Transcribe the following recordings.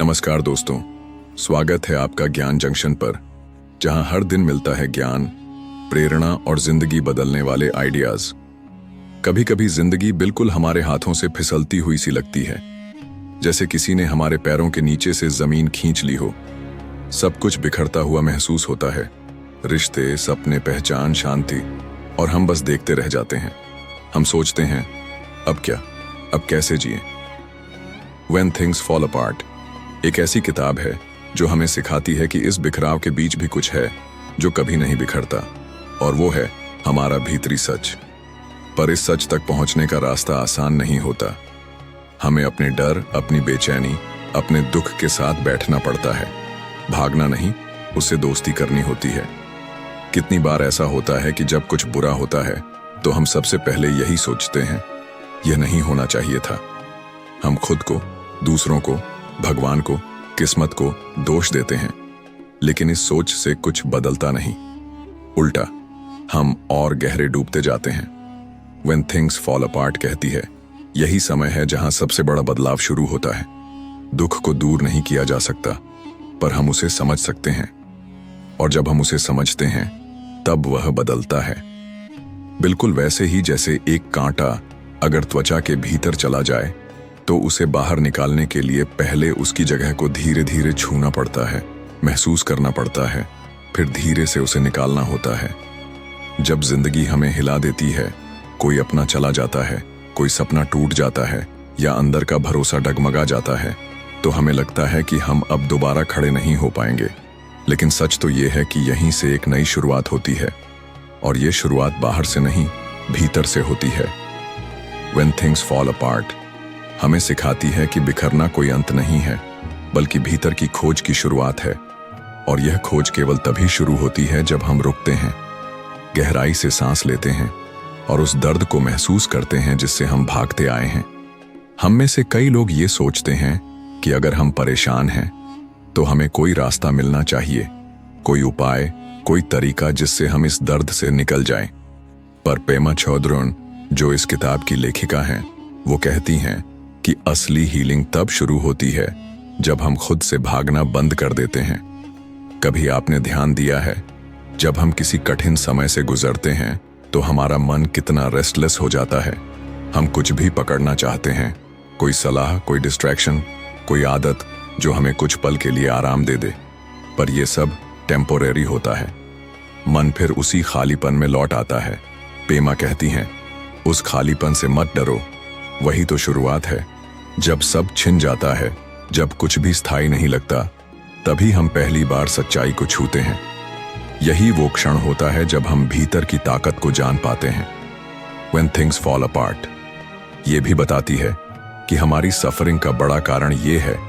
नमस्कार दोस्तों, स्वागत है आपका ज्ञान जंक्शन पर, जहां हर दिन मिलता है ज्ञान, प्रेरणा और जिंदगी बदलने वाले आइडियाज। कभी कभी जिंदगी बिल्कुल हमारे हाथों से फिसलती हुई सी लगती है, जैसे किसी ने हमारे पैरों के नीचे से जमीन खींच ली हो। सब कुछ बिखरता हुआ महसूस होता है, रिश्ते, सपने, पहचान, शांति, और हम बस देखते रह जाते हैं। हम सोचते हैं, अब क्या, अब कैसे जिए। When Things Fall Apart एक ऐसी किताब है जो हमें सिखाती है कि इस बिखराव के बीच भी कुछ है जो कभी नहीं बिखरता, और वो है हमारा भीतरी सच। पर इस सच तक पहुंचने का रास्ता आसान नहीं होता। हमें अपने डर, अपनी बेचैनी, अपने दुख के साथ बैठना पड़ता है। भागना नहीं, उससे दोस्ती करनी होती है। कितनी बार ऐसा होता है कि जब कुछ बुरा होता है तो हम सबसे पहले यही सोचते हैं, यह नहीं होना चाहिए था। हम खुद को, दूसरों को, भगवान को, किस्मत को दोष देते हैं, लेकिन इस सोच से कुछ बदलता नहीं। उल्टा हम और गहरे डूबते जाते हैं। When Things Fall Apart कहती है, यही समय है जहां सबसे बड़ा बदलाव शुरू होता है। दुख को दूर नहीं किया जा सकता, पर हम उसे समझ सकते हैं, और जब हम उसे समझते हैं तब वह बदलता है। बिल्कुल वैसे ही जैसे एक कांटा अगर त्वचा के भीतर चला जाए तो उसे बाहर निकालने के लिए पहले उसकी जगह को धीरे धीरे छूना पड़ता है, महसूस करना पड़ता है, फिर धीरे से उसे निकालना होता है। जब जिंदगी हमें हिला देती है, कोई अपना चला जाता है, कोई सपना टूट जाता है, या अंदर का भरोसा डगमगा जाता है, तो हमें लगता है कि हम अब दोबारा खड़े नहीं हो पाएंगे। लेकिन सच तो ये है कि यहीं से एक नई शुरुआत होती है, और ये शुरुआत बाहर से नहीं, भीतर से होती है। When Things Fall Apart हमें सिखाती है कि बिखरना कोई अंत नहीं है, बल्कि भीतर की खोज की शुरुआत है। और यह खोज केवल तभी शुरू होती है जब हम रुकते हैं, गहराई से सांस लेते हैं, और उस दर्द को महसूस करते हैं जिससे हम भागते आए हैं। हम में से कई लोग ये सोचते हैं कि अगर हम परेशान हैं तो हमें कोई रास्ता मिलना चाहिए, कोई उपाय, कोई तरीका जिससे हम इस दर्द से निकल जाएं। पर पेमा चौधरी, जो इस किताब की लेखिका हैं, वो कहती हैं कि असली हीलिंग तब शुरू होती है जब हम खुद से भागना बंद कर देते हैं। कभी आपने ध्यान दिया है, जब हम किसी कठिन समय से गुजरते हैं तो हमारा मन कितना रेस्टलेस हो जाता है। हम कुछ भी पकड़ना चाहते हैं, कोई सलाह, कोई डिस्ट्रैक्शन, कोई आदत जो हमें कुछ पल के लिए आराम दे दे। पर यह सब टेम्पोरेरी होता है। मन फिर उसी खालीपन में लौट आता है। पेमा कहती हैं, उस खालीपन से मत डरो, वही तो शुरुआत है। जब सब छिन जाता है, जब कुछ भी स्थायी नहीं लगता, तभी हम पहली बार सच्चाई को छूते हैं। यही वो क्षण होता है जब हम भीतर की ताकत को जान पाते हैं। When Things Fall Apart ये भी बताती है कि हमारी सफरिंग का बड़ा कारण ये है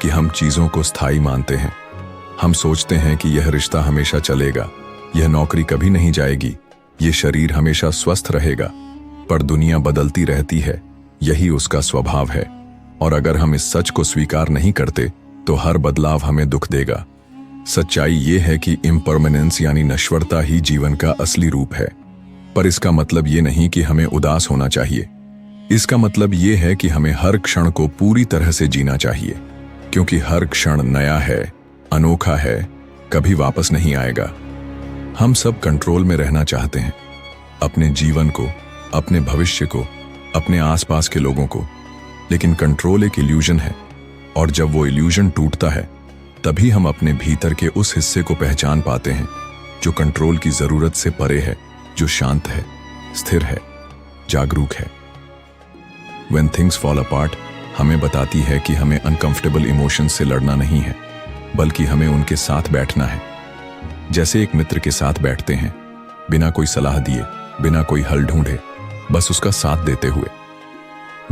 कि हम चीजों को स्थायी मानते हैं। हम सोचते हैं कि यह रिश्ता हमेशा चलेगा, यह नौकरी कभी नहीं जाएगी, यह शरीर हमेशा स्वस्थ रहेगा। पर दुनिया बदलती रहती है, यही उसका स्वभाव है। और अगर हम इस सच को स्वीकार नहीं करते तो हर बदलाव हमें दुख देगा। सच्चाई ये है कि इम्परमानेंस यानी नश्वरता ही जीवन का असली रूप है। पर इसका मतलब ये नहीं कि हमें उदास होना चाहिए। इसका मतलब ये है कि हमें हर क्षण को पूरी तरह से जीना चाहिए, क्योंकि हर क्षण नया है, अनोखा है, कभी वापस नहीं आएगा। हम सब कंट्रोल में रहना चाहते हैं, अपने जीवन को, अपने भविष्य को, अपने आसपास के लोगों को। लेकिन कंट्रोल एक इल्यूजन है, और जब वो इल्यूजन टूटता है तभी हम अपने भीतर के उस हिस्से को पहचान पाते हैं जो कंट्रोल की जरूरत से परे है, जो शांत है, स्थिर है, जागरूक है। When Things Fall Apart हमें बताती है कि हमें अनकंफर्टेबल इमोशंस से लड़ना नहीं है, बल्कि हमें उनके साथ बैठना है। जैसे एक मित्र के साथ बैठते हैं, बिना कोई सलाह दिए, बिना कोई हल ढूंढे, बस उसका साथ देते हुए।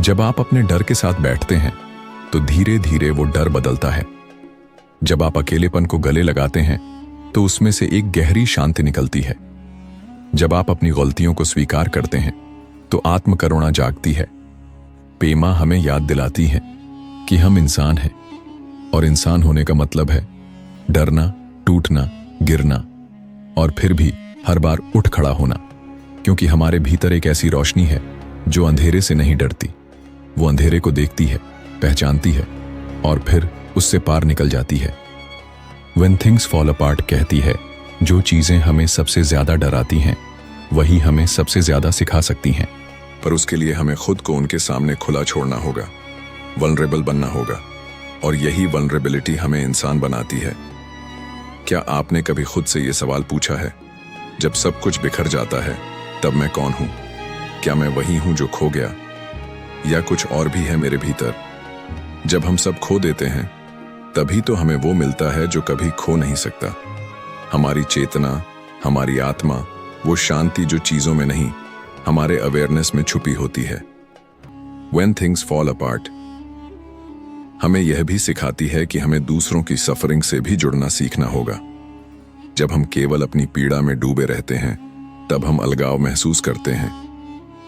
जब आप अपने डर के साथ बैठते हैं तो धीरे धीरे वो डर बदलता है। जब आप अकेलेपन को गले लगाते हैं तो उसमें से एक गहरी शांति निकलती है। जब आप अपनी गलतियों को स्वीकार करते हैं तो आत्मकरुणा जागती है। पेमा हमें याद दिलाती है कि हम इंसान हैं, और इंसान होने का मतलब है डरना, टूटना, गिरना, और फिर भी हर बार उठ खड़ा होना। क्योंकि हमारे भीतर एक ऐसी रोशनी है जो अंधेरे से नहीं डरती। वो अंधेरे को देखती है, पहचानती है, और फिर उससे पार निकल जाती है। When things fall apart कहती है, जो चीजें हमें सबसे ज्यादा डराती हैं वही हमें सबसे ज्यादा सिखा सकती हैं। पर उसके लिए हमें खुद को उनके सामने खुला छोड़ना होगा, वल्नरेबल बनना होगा, और यही वल्नरेबिलिटी हमें इंसान बनाती है। क्या आपने कभी खुद से ये सवाल पूछा है, जब सब कुछ बिखर जाता है तब मैं कौन हूं? क्या मैं वही हूं जो खो गया, या कुछ और भी है मेरे भीतर? जब हम सब खो देते हैं तभी तो हमें वो मिलता है जो कभी खो नहीं सकता, हमारी चेतना, हमारी आत्मा, वो शांति जो चीजों में नहीं, हमारे अवेयरनेस में छुपी होती है। When things fall apart हमें यह भी सिखाती है कि हमें दूसरों की सफरिंग से भी जुड़ना सीखना होगा। जब हम केवल अपनी पीड़ा में डूबे रहते हैं तब हम अलगाव महसूस करते हैं,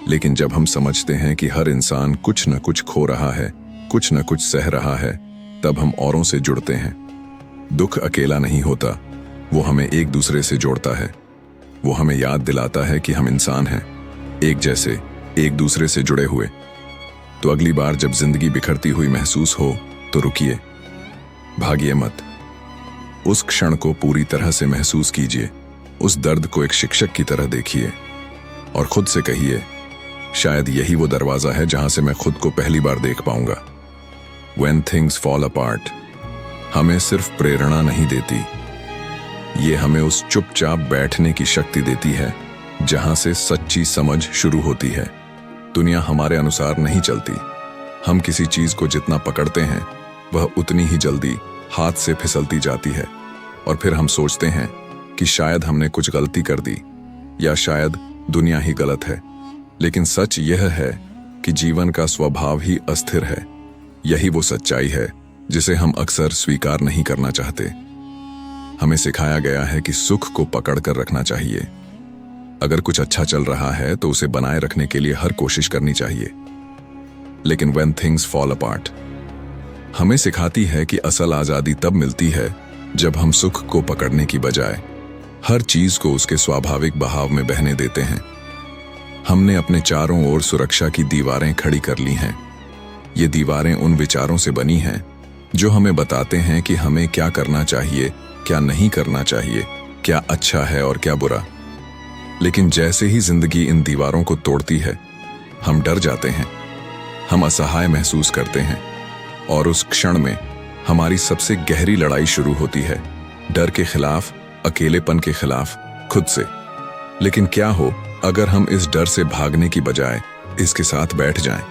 लेकिन जब हम समझते हैं कि हर इंसान कुछ न कुछ खो रहा है, कुछ न कुछ सह रहा है, तब हम औरों से जुड़ते हैं। दुख अकेला नहीं होता, वो हमें एक दूसरे से जोड़ता है। वो हमें याद दिलाता है कि हम इंसान हैं, एक जैसे, एक दूसरे से जुड़े हुए। तो अगली बार जब जिंदगी बिखरती हुई महसूस हो तो रुकिए, भागिए मत। उस क्षण को पूरी तरह से महसूस कीजिए, उस दर्द को एक शिक्षक की तरह देखिए और खुद से कहिए, शायद यही वो दरवाजा है जहां से मैं खुद को पहली बार देख पाऊंगा। When things fall apart हमें सिर्फ प्रेरणा नहीं देती, ये हमें उस चुपचाप बैठने की शक्ति देती है जहां से सच्ची समझ शुरू होती है। दुनिया हमारे अनुसार नहीं चलती। हम किसी चीज को जितना पकड़ते हैं वह उतनी ही जल्दी हाथ से फिसलती जाती है, और फिर हम सोचते हैं कि शायद हमने कुछ गलती कर दी या शायद दुनिया ही गलत है। लेकिन सच यह है कि जीवन का स्वभाव ही अस्थिर है। यही वो सच्चाई है जिसे हम अक्सर स्वीकार नहीं करना चाहते। हमें सिखाया गया है कि सुख को पकड़ कर रखना चाहिए। अगर कुछ अच्छा चल रहा है तो उसे बनाए रखने के लिए हर कोशिश करनी चाहिए। लेकिन when things fall apart हमें सिखाती है कि असल आजादी तब मिलती है जब हम सुख को पकड़ने की बजाय हर चीज को उसके स्वाभाविक बहाव में बहने देते हैं। हमने अपने चारों ओर सुरक्षा की दीवारें खड़ी कर ली हैं। ये दीवारें उन विचारों से बनी हैं जो हमें बताते हैं कि हमें क्या करना चाहिए, क्या नहीं करना चाहिए, क्या अच्छा है और क्या बुरा। लेकिन जैसे ही जिंदगी इन दीवारों को तोड़ती है, हम डर जाते हैं, हम असहाय महसूस करते हैं, और उस क्षण में हमारी सबसे गहरी लड़ाई शुरू होती है, डर के खिलाफ, अकेलेपन के खिलाफ, खुद से। लेकिन क्या हो अगर हम इस डर से भागने की बजाय इसके साथ बैठ जाएं?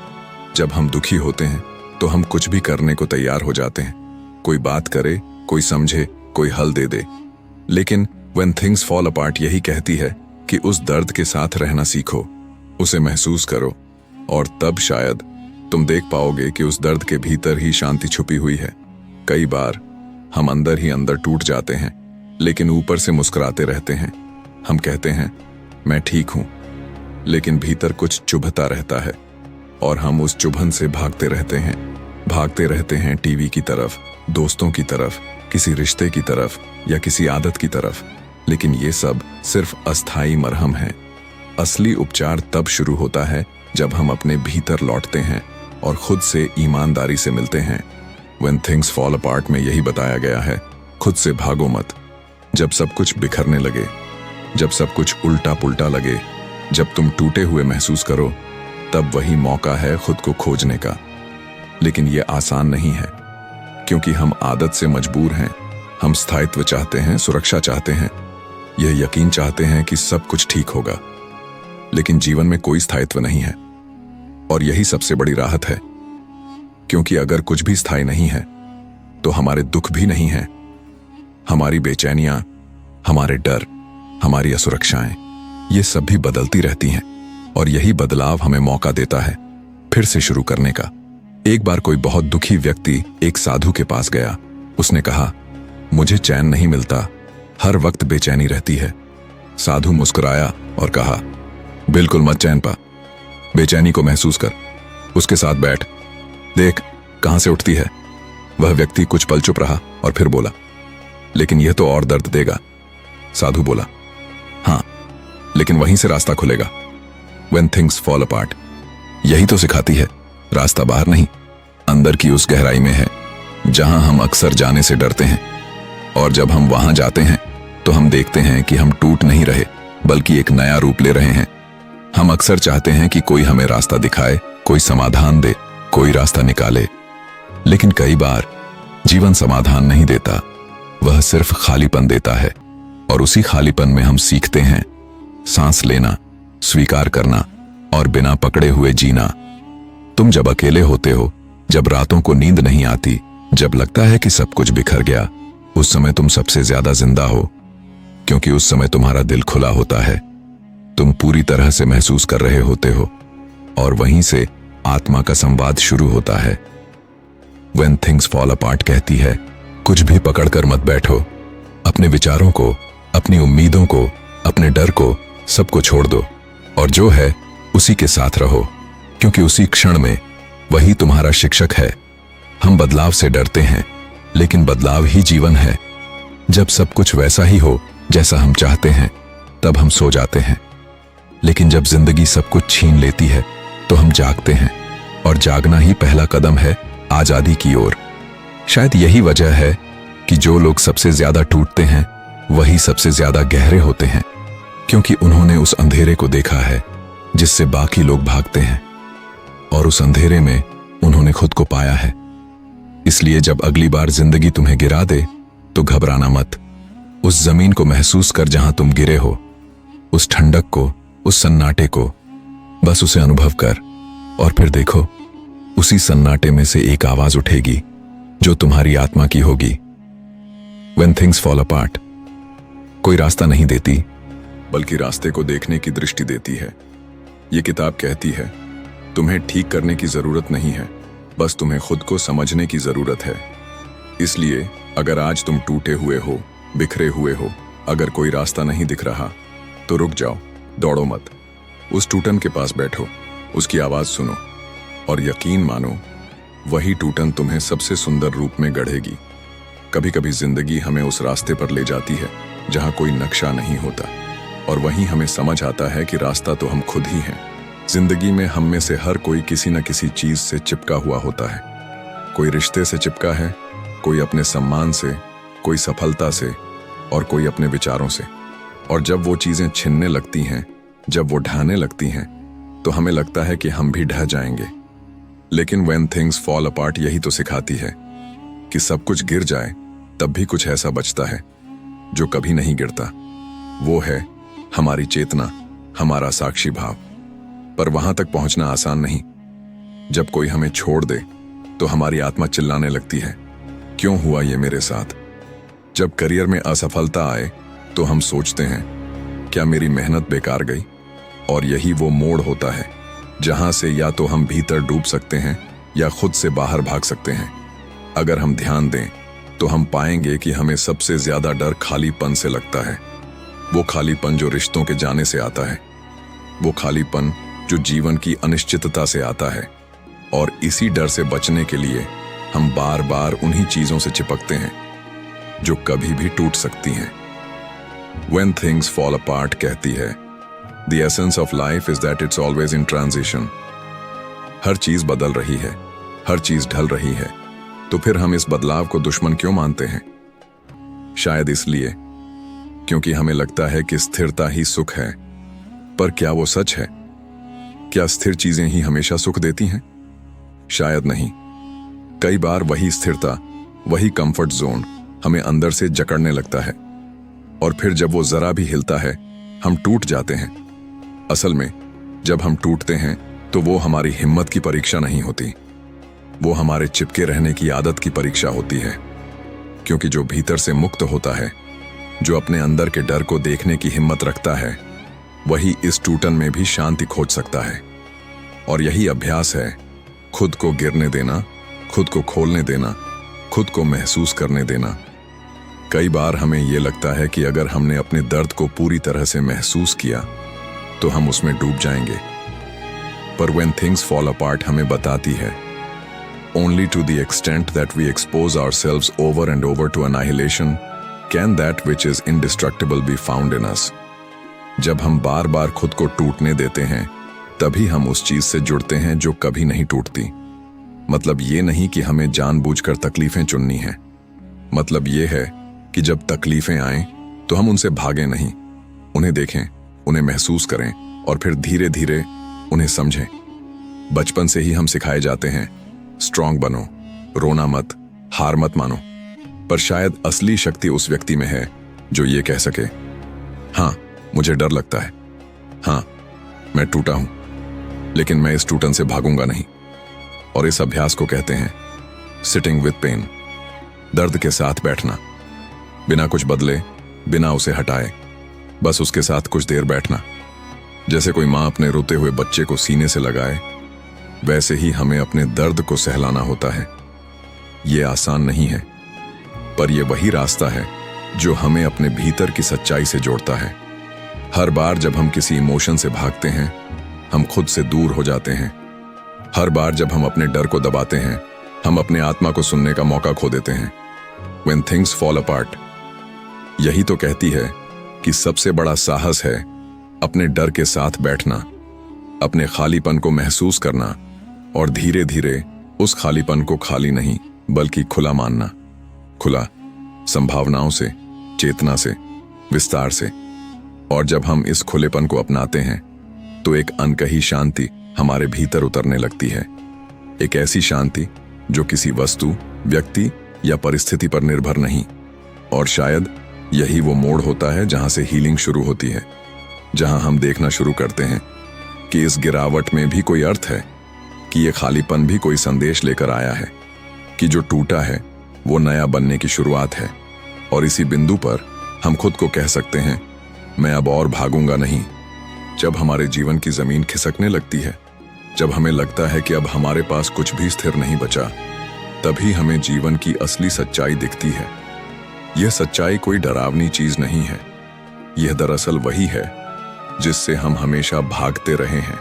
जब हम दुखी होते हैं तो हम कुछ भी करने को तैयार हो जाते हैं। कोई बात करे, कोई समझे, कोई हल दे दे। लेकिन when things fall apart यही कहती है कि उस दर्द के साथ रहना सीखो, उसे महसूस करो, और तब शायद तुम देख पाओगे कि उस दर्द के भीतर ही शांति छुपी हुई है। कई बार हम अंदर ही अंदर टूट जाते हैं, लेकिन ऊपर से मुस्कुराते रहते हैं। हम कहते हैं मैं ठीक हूं, लेकिन भीतर कुछ चुभता रहता है, और हम उस चुभन से भागते रहते हैं टीवी की तरफ, दोस्तों की तरफ, किसी रिश्ते की तरफ या किसी आदत की तरफ। लेकिन ये सब सिर्फ अस्थाई मरहम है। असली उपचार तब शुरू होता है जब हम अपने भीतर लौटते हैं और खुद से ईमानदारी से मिलते हैं। When things fall apart में यही बताया गया है, खुद से भागो मत। जब सब कुछ बिखरने लगे, जब सब कुछ उल्टा पुल्टा लगे, जब तुम टूटे हुए महसूस करो, तब वही मौका है खुद को खोजने का। लेकिन ये आसान नहीं है, क्योंकि हम आदत से मजबूर हैं। हम स्थायित्व चाहते हैं, सुरक्षा चाहते हैं, यह यकीन चाहते हैं कि सब कुछ ठीक होगा। लेकिन जीवन में कोई स्थायित्व नहीं है, और यही सबसे बड़ी राहत है। क्योंकि अगर कुछ भी स्थायी नहीं है तो हमारे दुख भी नहीं है। हमारी बेचैनियां, हमारे डर, हमारी असुरक्षाएं, ये सब भी बदलती रहती हैं, और यही बदलाव हमें मौका देता है फिर से शुरू करने का। एक बार कोई बहुत दुखी व्यक्ति एक साधु के पास गया। उसने कहा, मुझे चैन नहीं मिलता, हर वक्त बेचैनी रहती है। साधु मुस्कुराया और कहा, बिल्कुल मत चैन पा, बेचैनी को महसूस कर, उसके साथ बैठ, देख कहां से उठती है। वह व्यक्ति कुछ पल चुप रहा और फिर बोला, लेकिन यह तो और दर्द देगा। साधु बोला, हां, लेकिन वहीं से रास्ता खुलेगा। When things fall apart यही तो सिखाती है, रास्ता बाहर नहीं, अंदर की उस गहराई में है जहां हम अक्सर जाने से डरते हैं, और जब हम वहां जाते हैं तो हम देखते हैं कि हम टूट नहीं रहे बल्कि एक नया रूप ले रहे हैं। हम अक्सर चाहते हैं कि कोई हमें रास्ता दिखाए, कोई समाधान दे, कोई रास्ता निकाले, लेकिन कई बार जीवन समाधान नहीं देता, वह सिर्फ खालीपन देता है। और उसी खालीपन में हम सीखते हैं सांस लेना, स्वीकार करना और बिना पकड़े हुए जीना। तुम जब अकेले होते हो, जब रातों को नींद नहीं आती, जब लगता है कि सब कुछ बिखर गया, उस समय तुम सबसे ज्यादा जिंदा हो, क्योंकि उस समय तुम्हारा दिल खुला होता है, तुम पूरी तरह से महसूस कर रहे होते हो, और वहीं से आत्मा का संवाद शुरू होता है। When things fall apart कहती है, कुछ भी पकड़कर मत बैठो, अपने विचारों को, अपनी उम्मीदों को, अपने डर को, सबको छोड़ दो, और जो है उसी के साथ रहो, क्योंकि उसी क्षण में वही तुम्हारा शिक्षक है। हम बदलाव से डरते हैं, लेकिन बदलाव ही जीवन है। जब सब कुछ वैसा ही हो जैसा हम चाहते हैं, तब हम सो जाते हैं, लेकिन जब जिंदगी सब कुछ छीन लेती है तो हम जागते हैं, और जागना ही पहला कदम है आजादी की ओर। शायद यही वजह है कि जो लोग सबसे ज्यादा टूटते हैं वही सबसे ज्यादा गहरे होते हैं, क्योंकि उन्होंने उस अंधेरे को देखा है जिससे बाकी लोग भागते हैं, और उस अंधेरे में उन्होंने खुद को पाया है। इसलिए जब अगली बार जिंदगी तुम्हें गिरा दे तो घबराना मत। उस जमीन को महसूस कर जहां तुम गिरे हो, उस ठंडक को, उस सन्नाटे को, बस उसे अनुभव कर, और फिर देखो उसी सन्नाटे में से एक आवाज उठेगी जो तुम्हारी आत्मा की होगी। When things fall apart, कोई रास्ता नहीं देती, बल्कि रास्ते को देखने की दृष्टि देती है। ये किताब कहती है, तुम्हें ठीक करने की जरूरत नहीं है, बस तुम्हें खुद को समझने की जरूरत है। इसलिए अगर आज तुम टूटे हुए हो, बिखरे हुए हो, अगर कोई रास्ता नहीं दिख रहा, तो रुक जाओ, दौड़ो मत। उस टूटन के पास बैठो, उसकी आवाज सुनो, और यकीन मानो वही टूटन तुम्हें सबसे सुंदर रूप में गढ़ेगी। कभी कभी जिंदगी हमें उस रास्ते पर ले जाती है जहां कोई नक्शा नहीं होता, और वहीं हमें समझ आता है कि रास्ता तो हम खुद ही हैं। जिंदगी में हम में से हर कोई किसी न किसी चीज से चिपका हुआ होता है। कोई रिश्ते से चिपका है, कोई अपने सम्मान से, कोई सफलता से, और कोई अपने विचारों से। और जब वो चीजें छिनने लगती हैं, जब वो ढहने लगती हैं, तो हमें लगता है कि हम भी ढह जाएंगे। लेकिन when things fall apart यही तो सिखाती है कि सब कुछ गिर जाए तब भी कुछ ऐसा बचता है जो कभी नहीं गिरता। वो है हमारी चेतना, हमारा साक्षी भाव। पर वहां तक पहुंचना आसान नहीं। जब कोई हमें छोड़ दे तो हमारी आत्मा चिल्लाने लगती है, क्यों हुआ ये मेरे साथ? जब करियर में असफलता आए तो हम सोचते हैं, क्या मेरी मेहनत बेकार गई? और यही वो मोड़ होता है जहां से या तो हम भीतर डूब सकते हैं या खुद से बाहर भाग सकते हैं। अगर हम ध्यान दें तो हम पाएंगे कि हमें सबसे ज्यादा डर खालीपन से लगता है। वो खालीपन जो रिश्तों के जाने से आता है, वो खालीपन जो जीवन की अनिश्चितता से आता है। और इसी डर से बचने के लिए हम बार बार उन्हीं चीजों से चिपकते हैं जो कभी भी टूट सकती हैं। When things fall apart कहती है, The essence of life is that it's always in transition. हर चीज बदल रही है, हर चीज ढल रही है, तो फिर हम इस बदलाव को दुश्मन क्यों मानते हैं? शायद इसलिए क्योंकि हमें लगता है कि स्थिरता ही सुख है। पर क्या वो सच है? क्या स्थिर चीजें ही हमेशा सुख देती हैं? शायद नहीं। कई बार वही स्थिरता, वही कंफर्ट जोन हमें अंदर से जकड़ने लगता है, और फिर जब वो जरा भी हिलता है हम टूट जाते हैं। असल में जब हम टूटते हैं तो वो हमारी हिम्मत की परीक्षा नहीं होती, वो हमारे चिपके रहने की आदत की परीक्षा होती है। क्योंकि जो भीतर से मुक्त होता है, जो अपने अंदर के डर को देखने की हिम्मत रखता है, वही इस टूटन में भी शांति खोज सकता है। और यही अभ्यास है, खुद को गिरने देना, खुद को खोलने देना, खुद को महसूस करने देना। कई बार हमें यह लगता है कि अगर हमने अपने दर्द को पूरी तरह से महसूस किया तो हम उसमें डूब जाएंगे। पर when things fall apart हमें बताती है, only to the extent that we expose ourselves over and over to annihilation can that which is indestructible be found in us. जब हम बार बार खुद को टूटने देते हैं, तभी हम उस चीज से जुड़ते हैं जो कभी नहीं टूटती। मतलब ये नहीं कि हमें जानबूझकर तकलीफें चुननी हैं। मतलब ये है कि जब तकलीफें आएं तो हम उनसे भागें नहीं, उन्हें देखें, उन्हें महसूस करें और फिर धीरे धीरे उन्हें समझें। बचपन से ही हम सिखाए जाते हैं, स्ट्रांग बनो, रोना मत, हार मत मानो। पर शायद असली शक्ति उस व्यक्ति में है जो ये कह सके, हाँ मुझे डर लगता है, हाँ मैं टूटा हूं, लेकिन मैं इस टूटन से भागूंगा नहीं। और इस अभ्यास को कहते हैं सिटिंग विद पेन, दर्द के साथ बैठना, बिना कुछ बदले, बिना उसे हटाए, बस उसके साथ कुछ देर बैठना। जैसे कोई माँ अपने रोते हुए बच्चे को सीने से लगाए, वैसे ही हमें अपने दर्द को सहलाना होता है। ये आसान नहीं है, पर यह वही रास्ता है जो हमें अपने भीतर की सच्चाई से जोड़ता है। हर बार जब हम किसी इमोशन से भागते हैं, हम खुद से दूर हो जाते हैं। हर बार जब हम अपने डर को दबाते हैं, हम अपने आत्मा को सुनने का मौका खो देते हैं। When things fall apart, यही तो कहती है कि सबसे बड़ा साहस है अपने डर के साथ बैठना, अपने खालीपन को महसूस करना और धीरे धीरे उस खालीपन को खाली नहीं बल्कि खुला मानना। खुला संभावनाओं से, चेतना से, विस्तार से। और जब हम इस खुलेपन को अपनाते हैं तो एक अनकही शांति हमारे भीतर उतरने लगती है। एक ऐसी शांति जो किसी वस्तु, व्यक्ति या परिस्थिति पर निर्भर नहीं। और शायद यही वो मोड़ होता है जहां से हीलिंग शुरू होती है, जहां हम देखना शुरू करते हैं कि इस गिरावट में भी कोई अर्थ है, कि ये खालीपन भी कोई संदेश लेकर आया है, कि जो टूटा है वो नया बनने की शुरुआत है। और इसी बिंदु पर हम खुद को कह सकते हैं, मैं अब और भागूंगा नहीं। जब हमारे जीवन की जमीन खिसकने लगती है, जब हमें लगता है कि अब हमारे पास कुछ भी स्थिर नहीं बचा, तभी हमें जीवन की असली सच्चाई दिखती है। यह सच्चाई कोई डरावनी चीज नहीं है, यह दरअसल वही है जिससे हम हमेशा भागते रहे हैं।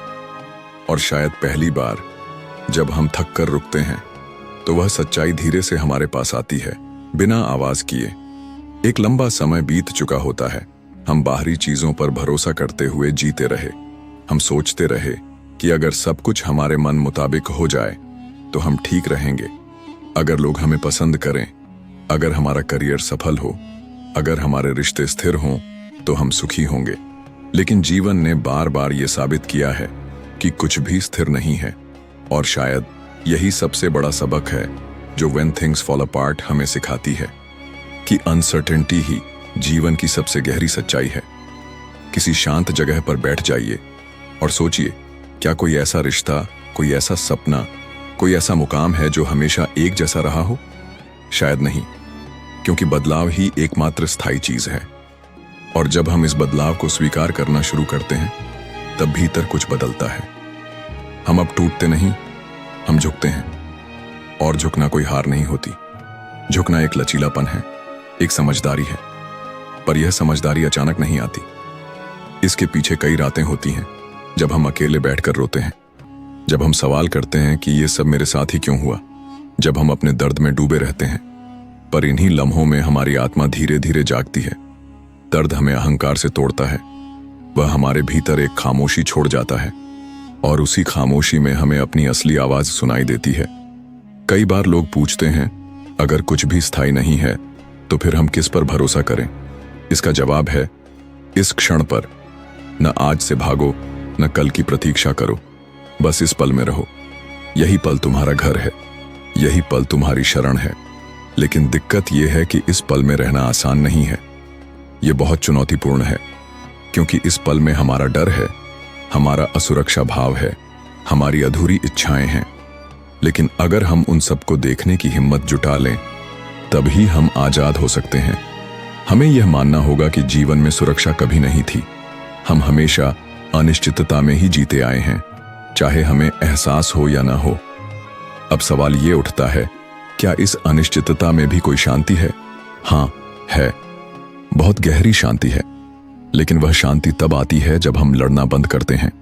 और शायद पहली बार जब हम थक कर रुकते हैं तो वह सच्चाई धीरे से हमारे पास आती है, बिना आवाज किए। एक लंबा समय बीत चुका होता है, हम बाहरी चीजों पर भरोसा करते हुए जीते रहे। हम सोचते रहे कि अगर सब कुछ हमारे मन मुताबिक हो जाए तो हम ठीक रहेंगे। अगर लोग हमें पसंद करें, अगर हमारा करियर सफल हो, अगर हमारे रिश्ते स्थिर हों तो हम सुखी होंगे। लेकिन जीवन ने बार बार ये साबित किया है कि कुछ भी स्थिर नहीं है। और शायद यही सबसे बड़ा सबक है जो When Things Fall Apart हमें सिखाती है, कि अनसर्टेनिटी ही जीवन की सबसे गहरी सच्चाई है। किसी शांत जगह पर बैठ जाइए और सोचिए, क्या कोई ऐसा रिश्ता, कोई ऐसा सपना, कोई ऐसा मुकाम है जो हमेशा एक जैसा रहा हो? शायद नहीं, क्योंकि बदलाव ही एकमात्र स्थायी चीज है। और जब हम इस बदलाव को स्वीकार करना शुरू करते हैं, तब भीतर कुछ बदलता है। हम अब टूटते नहीं, हम झुकते हैं। और झुकना कोई हार नहीं होती, झुकना एक लचीलापन है, एक समझदारी है। पर यह समझदारी अचानक नहीं आती। इसके पीछे कई रातें होती हैं जब हम अकेले बैठकर रोते हैं, जब हम सवाल करते हैं कि ये सब मेरे साथ ही क्यों हुआ, जब हम अपने दर्द में डूबे रहते हैं। पर इन्हीं लम्हों में हमारी आत्मा धीरे धीरे जागती है। दर्द हमें अहंकार से तोड़ता है, वह हमारे भीतर एक खामोशी छोड़ जाता है और उसी खामोशी में हमें अपनी असली आवाज सुनाई देती है। कई बार लोग पूछते हैं, अगर कुछ भी स्थायी नहीं है तो फिर हम किस पर भरोसा करें? इसका जवाब है, इस क्षण पर। न आज से भागो, न कल की प्रतीक्षा करो, बस इस पल में रहो। यही पल तुम्हारा घर है, यही पल तुम्हारी शरण है। लेकिन दिक्कत यह है कि इस पल में रहना आसान नहीं है। यह बहुत चुनौतीपूर्ण है, क्योंकि इस पल में हमारा डर है, हमारा असुरक्षा भाव है, हमारी अधूरी इच्छाएं हैं। लेकिन अगर हम उन सबको देखने की हिम्मत जुटा लें, तभी हम आजाद हो सकते हैं। हमें यह मानना होगा कि जीवन में सुरक्षा कभी नहीं थी। हम हमेशा अनिश्चितता में ही जीते आए हैं, चाहे हमें एहसास हो या ना हो। अब सवाल ये उठता है, क्या इस अनिश्चितता में भी कोई शांति है? हाँ, है। बहुत गहरी शांति है। लेकिन वह शांति तब आती है जब हम लड़ना बंद करते हैं,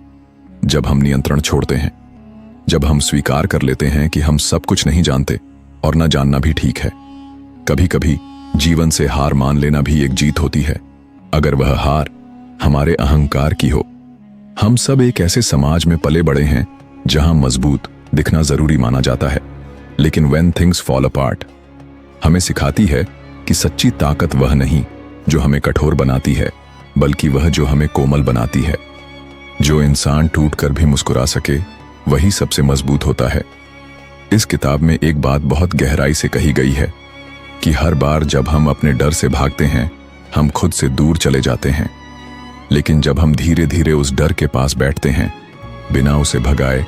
जब हम नियंत्रण छोड़ते हैं, जब हम स्वीकार कर लेते हैं कि हम सब कुछ नहीं जानते और न जानना भी ठीक है। कभी कभी जीवन से हार मान लेना भी एक जीत होती है, अगर वह हार हमारे अहंकार की हो। हम सब एक ऐसे समाज में पले बड़े हैं जहां मजबूत दिखना जरूरी माना जाता है। लेकिन व्हेन थिंग्स फॉल अपार्ट हमें सिखाती है कि सच्ची ताकत वह नहीं जो हमें कठोर बनाती है, बल्कि वह जो हमें कोमल बनाती है। जो इंसान टूटकर भी मुस्कुरा सके वही सबसे मजबूत होता है। इस किताब में एक बात बहुत गहराई से कही गई है कि हर बार जब हम अपने डर से भागते हैं हम खुद से दूर चले जाते हैं, लेकिन जब हम धीरे धीरे उस डर के पास बैठते हैं बिना उसे भगाए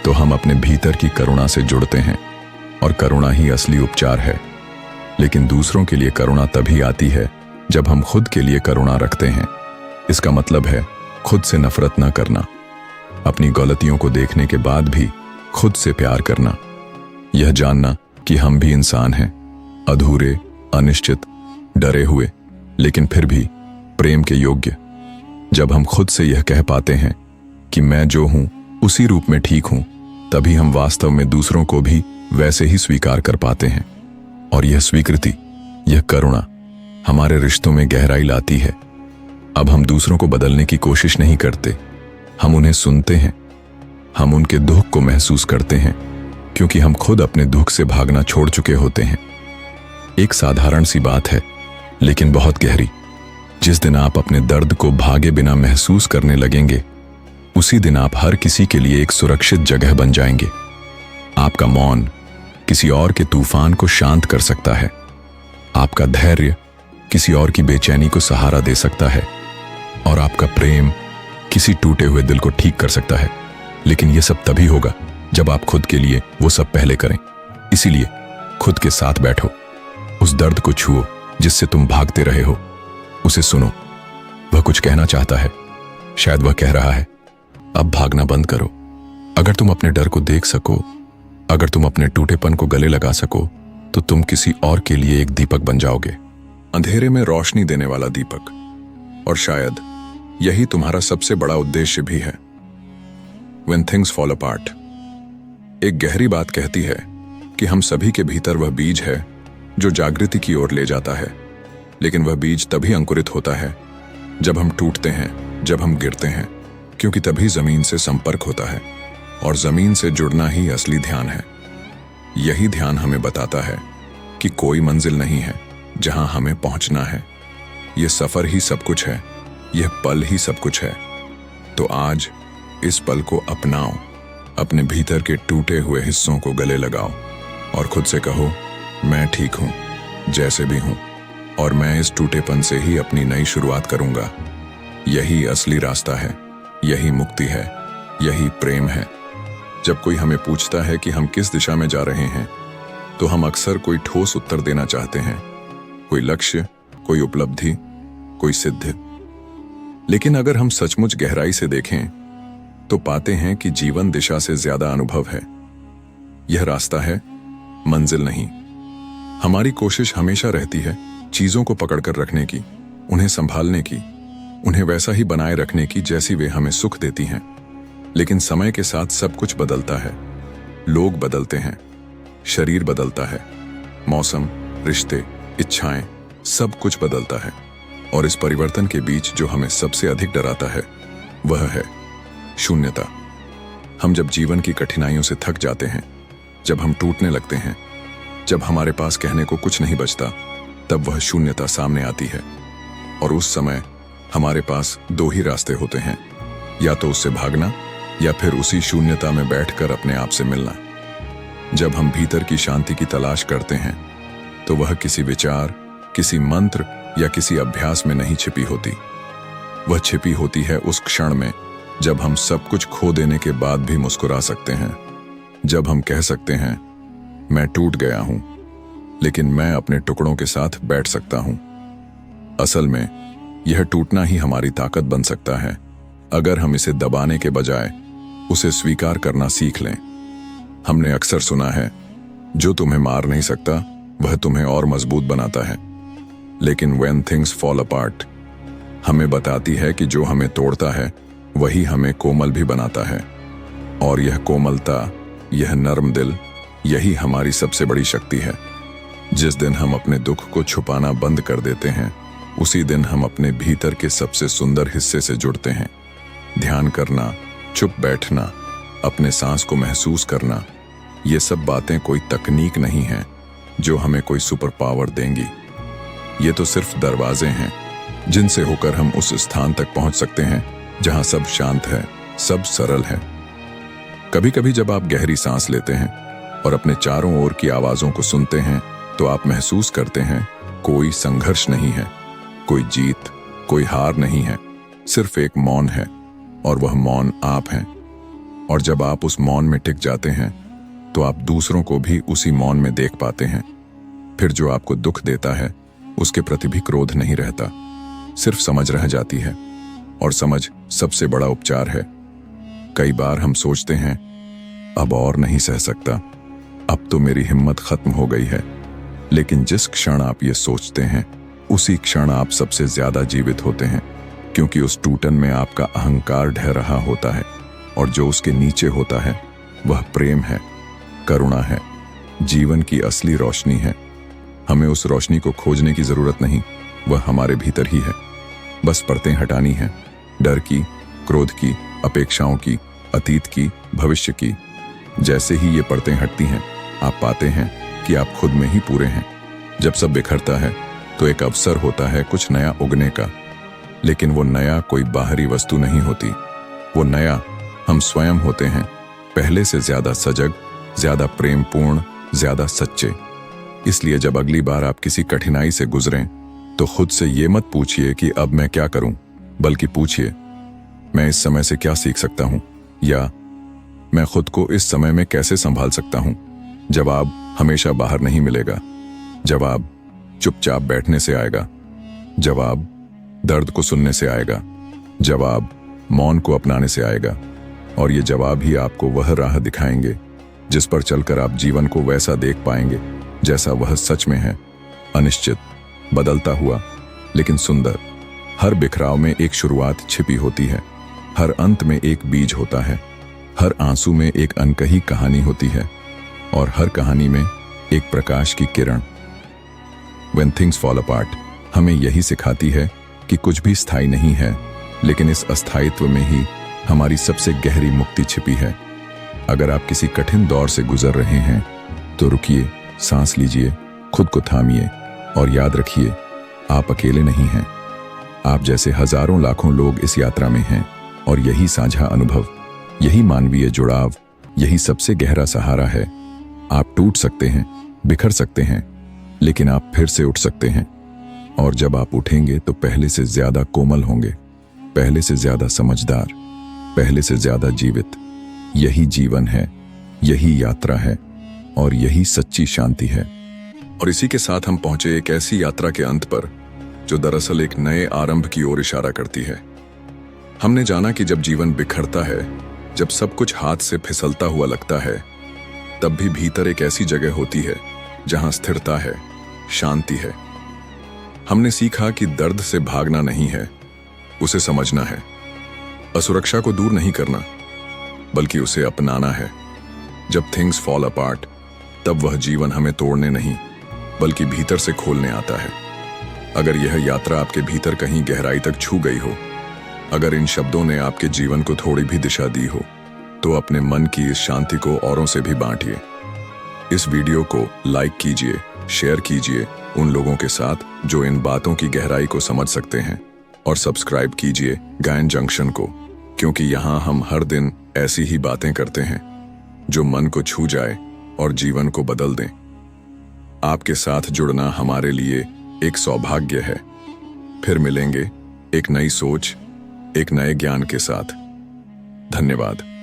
तो हम अपने भीतर की करुणा से जुड़ते हैं, और करुणा ही असली उपचार है। लेकिन दूसरों के लिए करुणा तभी आती है जब हम खुद के लिए करुणा रखते हैं। इसका मतलब है खुद से नफरत न करना, अपनी गलतियों को देखने के बाद भी खुद से प्यार करना, यह जानना कि हम भी इंसान हैं, अधूरे, अनिश्चित, डरे हुए, लेकिन फिर भी प्रेम के योग्य। जब हम खुद से यह कह पाते हैं कि मैं जो हूं उसी रूप में ठीक हूं, तभी हम वास्तव में दूसरों को भी वैसे ही स्वीकार कर पाते हैं। और यह स्वीकृति, यह करुणा हमारे रिश्तों में गहराई लाती है। अब हम दूसरों को बदलने की कोशिश नहीं करते, हम उन्हें सुनते हैं, हम उनके दुख को महसूस करते हैं, क्योंकि हम खुद अपने दुख से भागना छोड़ चुके होते हैं। एक साधारण सी बात है लेकिन बहुत गहरी। जिस दिन आप अपने दर्द को भागे बिना महसूस करने लगेंगे उसी दिन आप हर किसी के लिए एक सुरक्षित जगह बन जाएंगे। आपका मौन किसी और के तूफान को शांत कर सकता है, आपका धैर्य किसी और की बेचैनी को सहारा दे सकता है, और आपका प्रेम किसी टूटे हुए दिल को ठीक कर सकता है। लेकिन यह सब तभी होगा जब आप खुद के लिए वो सब पहले करें। इसीलिए खुद के साथ बैठो, उस दर्द को छुओ जिससे तुम भागते रहे हो, उसे सुनो, वह कुछ कहना चाहता है, शायद वह कह रहा है अब भागना बंद करो। अगर तुम अपने डर को देख सको, अगर तुम अपने टूटेपन को गले लगा सको, तो तुम किसी और के लिए एक दीपक बन जाओगे, अंधेरे में रोशनी देने वाला दीपक। और शायद यही तुम्हारा सबसे बड़ा उद्देश्य भी है। When things fall apart, एक गहरी बात कहती है कि हम सभी के भीतर वह बीज है जो जागृति की ओर ले जाता है। लेकिन वह बीज तभी अंकुरित होता है जब हम टूटते हैं, जब हम गिरते हैं, क्योंकि तभी जमीन से संपर्क होता है, और जमीन से जुड़ना ही असली ध्यान है। यही ध्यान हमें बताता है कि कोई मंजिल नहीं है जहां हमें पहुंचना है, यह सफर ही सब कुछ है, यह पल ही सब कुछ है। तो आज इस पल को अपनाओ, अपने भीतर के टूटे हुए हिस्सों को गले लगाओ और खुद से कहो मैं ठीक हूं, जैसे भी हूं, और मैं इस टूटेपन से ही अपनी नई शुरुआत करूंगा। यही असली रास्ता है, यही मुक्ति है, यही प्रेम है। जब कोई हमें पूछता है कि हम किस दिशा में जा रहे हैं, तो हम अक्सर कोई ठोस उत्तर देना चाहते हैं, कोई लक्ष्य, कोई उपलब्धि, कोई सिद्धि। लेकिन अगर हम सचमुच गहराई से देखें तो पाते हैं कि जीवन दिशा से ज्यादा अनुभव है। यह रास्ता है, मंजिल नहीं। हमारी कोशिश हमेशा रहती है चीजों को पकड़कर रखने की, उन्हें संभालने की, उन्हें वैसा ही बनाए रखने की जैसी वे हमें सुख देती हैं। लेकिन समय के साथ सब कुछ बदलता है, लोग बदलते हैं, शरीर बदलता है, मौसम, रिश्ते, इच्छाएं, सब कुछ बदलता है। और इस परिवर्तन के बीच जो हमें सबसे अधिक डराता है वह है शून्यता। हम जब जीवन की कठिनाइयों से थक जाते हैं, जब हम टूटने लगते हैं, जब हमारे पास कहने को कुछ नहीं बचता, तब वह शून्यता सामने आती है। और उस समय हमारे पास दो ही रास्ते होते हैं, या तो उससे भागना या फिर उसी शून्यता में बैठकर अपने आप से मिलना। जब हम भीतर की शांति की तलाश करते हैं तो वह किसी विचार, किसी मंत्र या किसी अभ्यास में नहीं छिपी होती। वह छिपी होती है उस क्षण में जब हम सब कुछ खो देने के बाद भी मुस्कुरा सकते हैं, जब हम कह सकते हैं मैं टूट गया हूं लेकिन मैं अपने टुकड़ों के साथ बैठ सकता हूं। असल में यह टूटना ही हमारी ताकत बन सकता है अगर हम इसे दबाने के बजाय उसे स्वीकार करना सीख लें। हमने अक्सर सुना है जो तुम्हें मार नहीं सकता वह तुम्हें और मजबूत बनाता है, लेकिन when things fall apart हमें बताती है कि जो हमें तोड़ता है वही हमें कोमल भी बनाता है। और यह कोमलता, यह नर्म दिल, यही हमारी सबसे बड़ी शक्ति है। जिस दिन हम अपने दुख को छुपाना बंद कर देते हैं उसी दिन हम अपने भीतर के सबसे सुंदर हिस्से से जुड़ते हैं। ध्यान करना, चुप बैठना, अपने सांस को महसूस करना, ये सब बातें कोई तकनीक नहीं है जो हमें कोई सुपर पावर देंगी। ये तो सिर्फ दरवाजे हैं जिनसे होकर हम उस स्थान तक पहुंच सकते हैं जहां सब शांत है, सब सरल है। कभी कभी जब आप गहरी सांस लेते हैं और अपने चारों ओर की आवाजों को सुनते हैं तो आप महसूस करते हैं कोई संघर्ष नहीं है, कोई जीत, कोई हार नहीं है, सिर्फ एक मौन है और वह मौन आप हैं। और जब आप उस मौन में टिक जाते हैं तो आप दूसरों को भी उसी मौन में देख पाते हैं। फिर जो आपको दुख देता है उसके प्रति भी क्रोध नहीं रहता, सिर्फ समझ रह जाती है। और समझ सबसे बड़ा उपचार है। कई बार हम सोचते हैं अब और नहीं सह सकता, अब तो मेरी हिम्मत खत्म हो गई है। लेकिन जिस क्षण आप ये सोचते हैं उसी क्षण आप सबसे ज्यादा जीवित होते हैं, क्योंकि उस टूटन में आपका अहंकार ढह रहा होता है और जो उसके नीचे होता है वह प्रेम है, करुणा है, जीवन की असली रोशनी है। हमें उस रोशनी को खोजने की जरूरत नहीं, वह हमारे भीतर ही है। बस पर्दे हटानी है, डर की, क्रोध की, अपेक्षाओं की, अतीत की, भविष्य की। जैसे ही ये पर्दे हटती हैं आप पाते हैं कि आप खुद में ही पूरे हैं। जब सब बिखरता है तो एक अवसर होता है कुछ नया उगने का, लेकिन वो नया कोई बाहरी वस्तु नहीं होती, वो नया हम स्वयं होते हैं, पहले से ज्यादा सजग, ज्यादा प्रेमपूर्ण, ज्यादा सच्चे। इसलिए जब अगली बार आप किसी कठिनाई से गुजरें तो खुद से ये मत पूछिए कि अब मैं क्या करूं, बल्कि पूछिए मैं इस समय से क्या सीख सकता हूं, या मैं खुद को इस समय में कैसे संभाल सकता हूं। जवाब हमेशा बाहर नहीं मिलेगा, जवाब चुपचाप बैठने से आएगा, जवाब दर्द को सुनने से आएगा, जवाब मौन को अपनाने से आएगा। और ये जवाब ही आपको वह राह दिखाएंगे जिस पर चलकर आप जीवन को वैसा देख पाएंगे जैसा वह सच में है, अनिश्चित, बदलता हुआ, लेकिन सुंदर। हर बिखराव में एक शुरुआत छिपी होती है, हर अंत में एक बीज होता है, हर आंसू में एक अनकही कहानी होती है और हर कहानी में एक प्रकाश की किरण। When things fall apart हमें यही सिखाती है कि कुछ भी स्थायी नहीं है, लेकिन इस अस्थायित्व में ही हमारी सबसे गहरी मुक्ति छिपी है। अगर आप किसी कठिन दौर से गुजर रहे हैं तो रुकिए, सांस लीजिए, खुद को थामिए और याद रखिए आप अकेले नहीं हैं। आप जैसे हजारों लाखों लोग इस यात्रा में हैं और यही साझा अनुभव, यही मानवीय जुड़ाव, यही सबसे गहरा सहारा है। आप टूट सकते हैं, बिखर सकते हैं, लेकिन आप फिर से उठ सकते हैं। और जब आप उठेंगे तो पहले से ज्यादा कोमल होंगे, पहले से ज्यादा समझदार, पहले से ज्यादा जीवित। यही जीवन है, यही यात्रा है और यही सच्ची शांति है। और इसी के साथ हम पहुंचे एक ऐसी यात्रा के अंत पर जो दरअसल एक नए आरंभ की ओर इशारा करती है। हमने जाना कि जब जीवन बिखरता है, जब सब कुछ हाथ से फिसलता हुआ लगता है, तब भी भीतर एक ऐसी जगह होती है जहां स्थिरता है, शांति है। हमने सीखा कि दर्द से भागना नहीं है, उसे समझना है। असुरक्षा को दूर नहीं करना, बल्कि उसे अपनाना है। जब थिंग्स फॉल अपार्ट, तब वह जीवन हमें तोड़ने नहीं, बल्कि भीतर से खोलने आता है। अगर यह यात्रा आपके भीतर कहीं गहराई तक छू गई हो, अगर इन शब्दों ने आपके जीवन को थोड़ी भी दिशा दी हो, तो अपने मन की इस शांति को औरों से भी बांटिए। इस वीडियो को लाइक कीजिए, शेयर कीजिए उन लोगों के साथ जो इन बातों की गहराई को समझ सकते हैं, और सब्सक्राइब कीजिए ज्ञान जंक्शन को, क्योंकि यहाँ हम हर दिन ऐसी ही बातें करते हैं जो मन को छू जाए और जीवन को बदल दें। आपके साथ जुड़ना हमारे लिए एक सौभाग्य है। फिर मिलेंगे एक नई सोच, एक नए ज्ञान के साथ। धन्यवाद।